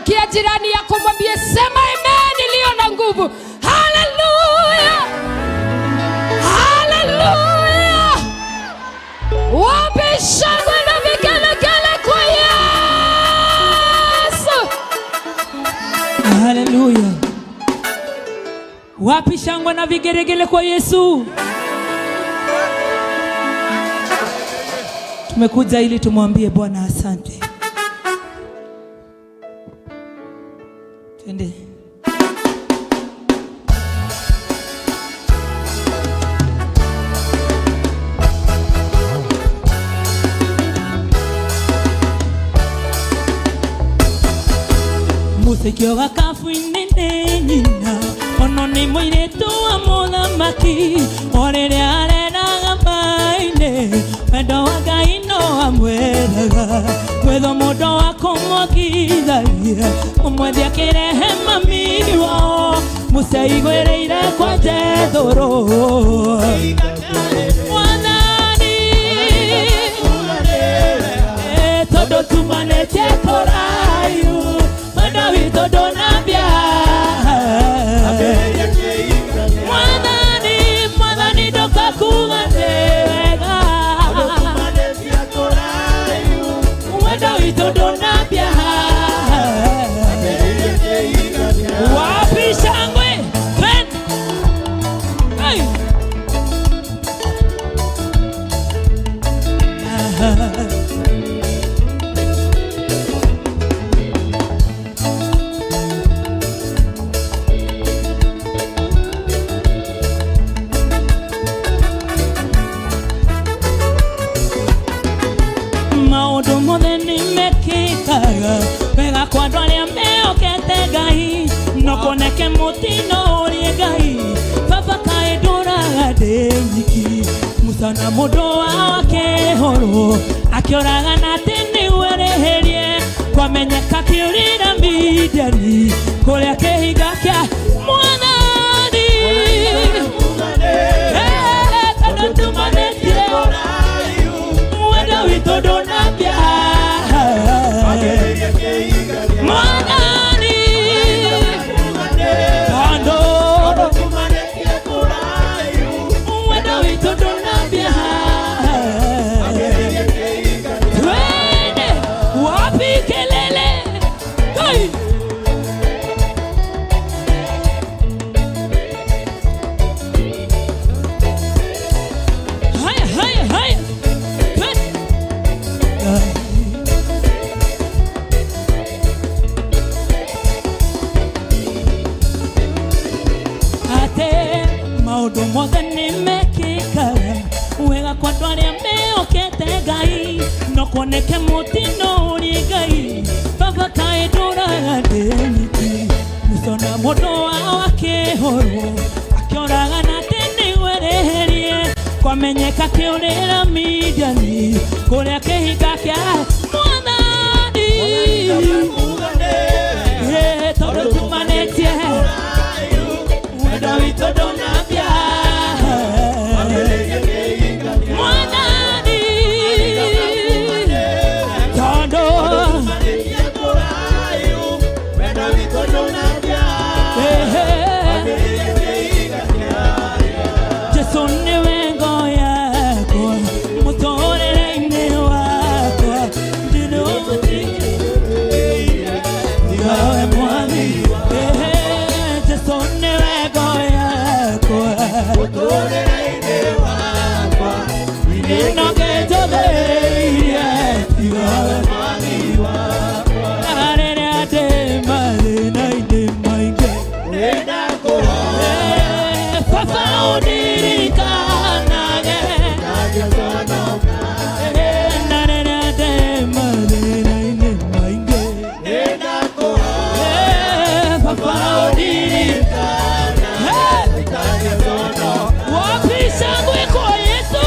Geukia jirani yako mwambie sema amen iliyo na nguvu. Haleluya! Haleluya! Wapi shangwe na vigelegele kwa Yesu? Haleluya! Wapi shangwe na vigelegele kwa Yesu? Tumekuja ili tumwambie Bwana asante. Twende. Musikio gakafu-inĩ nĩ nyina, ono nĩ mũirĩtu wa mũthamaki, orĩrĩa arenaga maĩ-inĩ, wendo wa Ngai no amwethaga, gwetho mũndũ wa kũmũgithagia, mũmwethi akĩrehe mami wao, Musa aigwĩrĩire kwa Jethuro. Mwathani, tondũ tumanĩtie kũraihu, wendo witũ ndũnambia. Mwathani ndũkakuga nĩ wega, wendo witũ ndũnambia. Wapi shangwe? Hey! Maũndũ mothe nĩmekĩkaga wega kwa andũ arĩa meokete Ngai, no kuoneke mũtino ũrĩ Ngai, baba kaĩ ndũraga ndĩ nyiki. Musa na mũndũ wao akĩhũrwo, akĩũraga na atĩ nĩwerĩhĩrie, kwamenyeka kĩũrĩra Midiani, kũrĩa kĩhinga kĩa Mwathani. Tondũ tumanĩtie wendo witũ ndũnambia. Mwathani, tondũ wendo witũ ndũnambia. Twende, wapi kelele? Hey! Haya, haya, haya. Twende. Ate maũndũ mothe nĩmekĩkaga wega kwa andũ arĩa meokete Ngai, no kuoneke mũtino ũrĩ Ngai, baba kaĩ ndũraga ndĩ nyiki. Musa na mũndũ wao akĩhũrwo, akĩũraga na atĩ nĩwerĩhĩrie, kwamenyeka kĩũrĩra Midiani, kũrĩa kĩhinga kĩa Mwathani. Tondũ tumanĩtie wendo witũ ndũnambia. Mwathani, tondũ Jesũ nĩwe ngo yakwa, mũtũrĩre-inĩ wakwa, ndĩrũmũtigawe Mwathi. Jesũ nĩwe ngo yakwa, mũtũrĩre-inĩ wakwa, ndĩnogĩnjũthĩire, tigawe Mwathi wakwa. Na rĩrĩa ndĩ mathĩna-inĩ maingĩ, baba ũndirikanaga, na rĩrĩa ndĩ mathĩna-inĩ maingĩ, baba ũndirikanaga. Wapi shangwe kwa Yesu?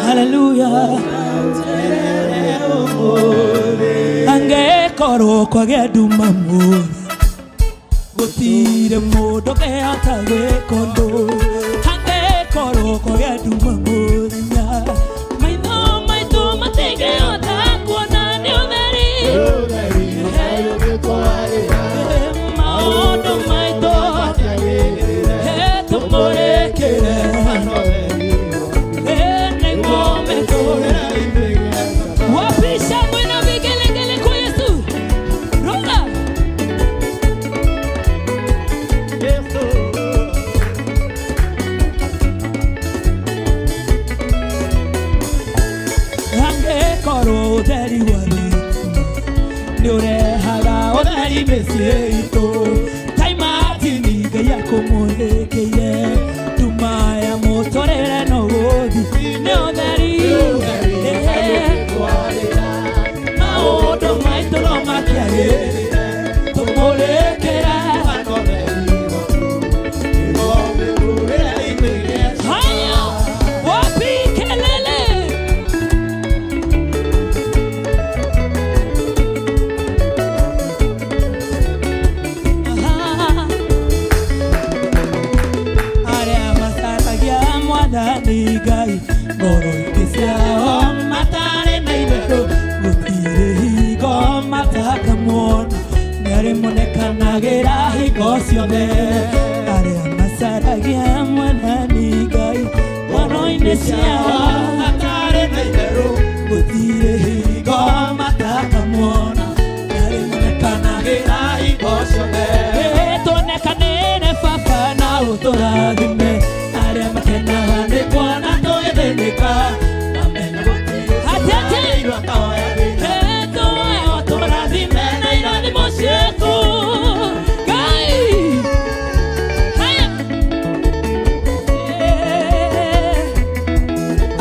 Hallelujah. Angekoro kwa geduma mu gutire mundu geatawe kondo. Angekoro kwa geduma mu nya maitho maitho matege ota kuona ni utheri maundu maitho tumurekere Mesito taimati niga yakomolekeye tumaya motorera no godi neodari maodo maito no makiaye tumolekera mwathani Ngai ngoro-inĩ ciao matarĩ na itherũ gũtirĩ hingo matakamwona nĩarĩmonekanagĩra hingo ciothe arĩa macaragia mwathani Ngai ngoro-inĩ ciao matarĩ na itherũ gũtirĩ hingo matakamwona nĩarĩmonekanagĩra hingo ciothe tuonekanĩre Baba na ũtũrathime arĩa makenaga nĩ kuona twĩthĩnĩka amenya gũtirĩ tũrathirwo kahoya thĩna tuoe ũtũrathime na irathimo ciaku Ngai haya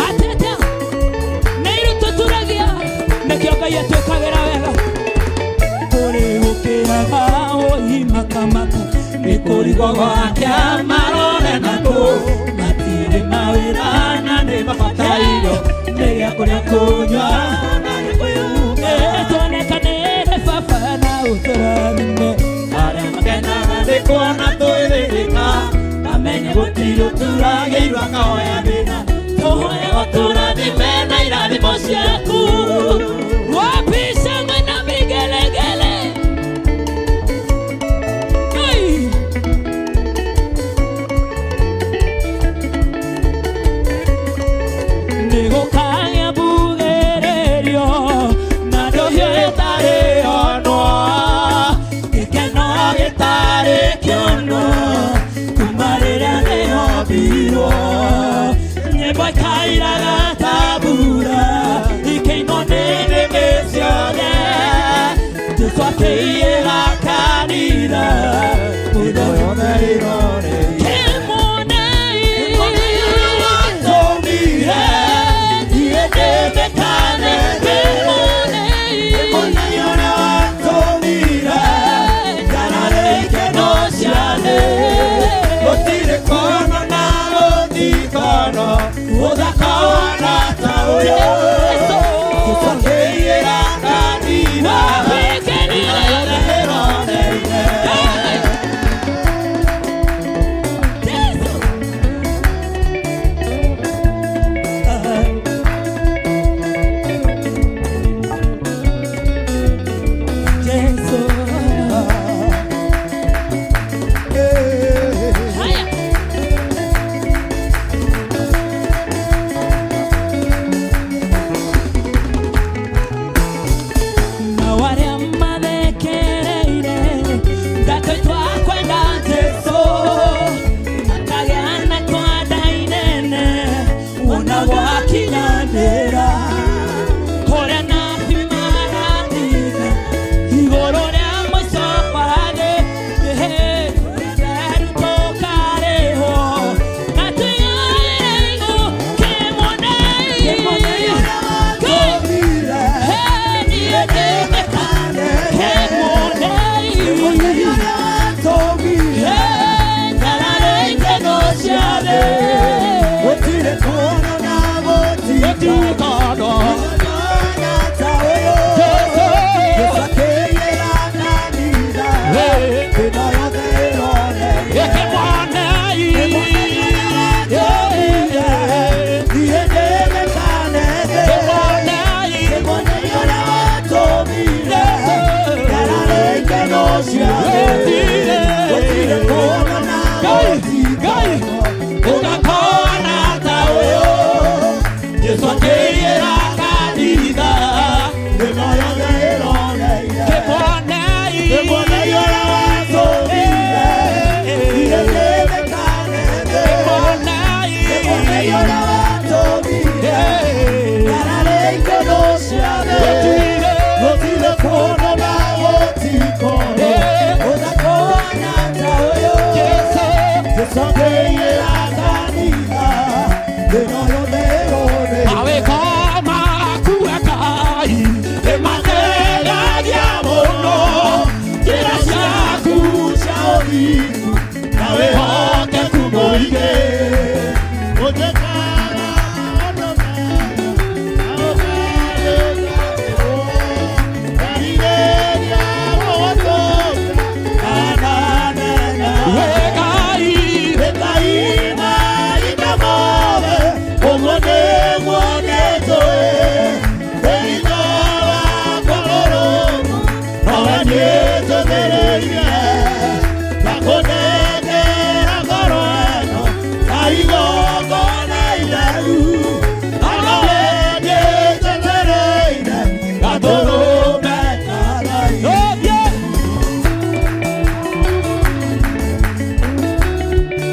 atete nĩ irutũturagia nĩkĩo Ngai atwĩkagĩra wega kũrĩ gũkĩaga ũhimakamaka nĩ kũrigwo gwake marore nakũ matirĩ mawĩra na nĩ mabatairwo nĩ gĩa kũrĩa kũnyua na nĩ kwĩhumba tuonekanĩre Baba na ũtũrathime arĩa makenaga nĩ kuona twĩthĩnĩka amenye gũtirĩ ũturagĩirwo akahoya thĩna tũhoe ũtũrathime na irathimo ciaku wapi shangwe na vigelegele nĩgũkagĩa mbugĩrĩrio na ndũhiũ ĩtarĩ onwo gĩkeno gĩtarĩ kĩono kuma rĩrĩa nĩhombirwo nyĩmbo ikairaga ta mbura ikĩinwo nĩ nĩmĩ ciothe Jesũ akĩiyĩra kanitha mũndũ yothe ĩrore Nawe hoke kumoike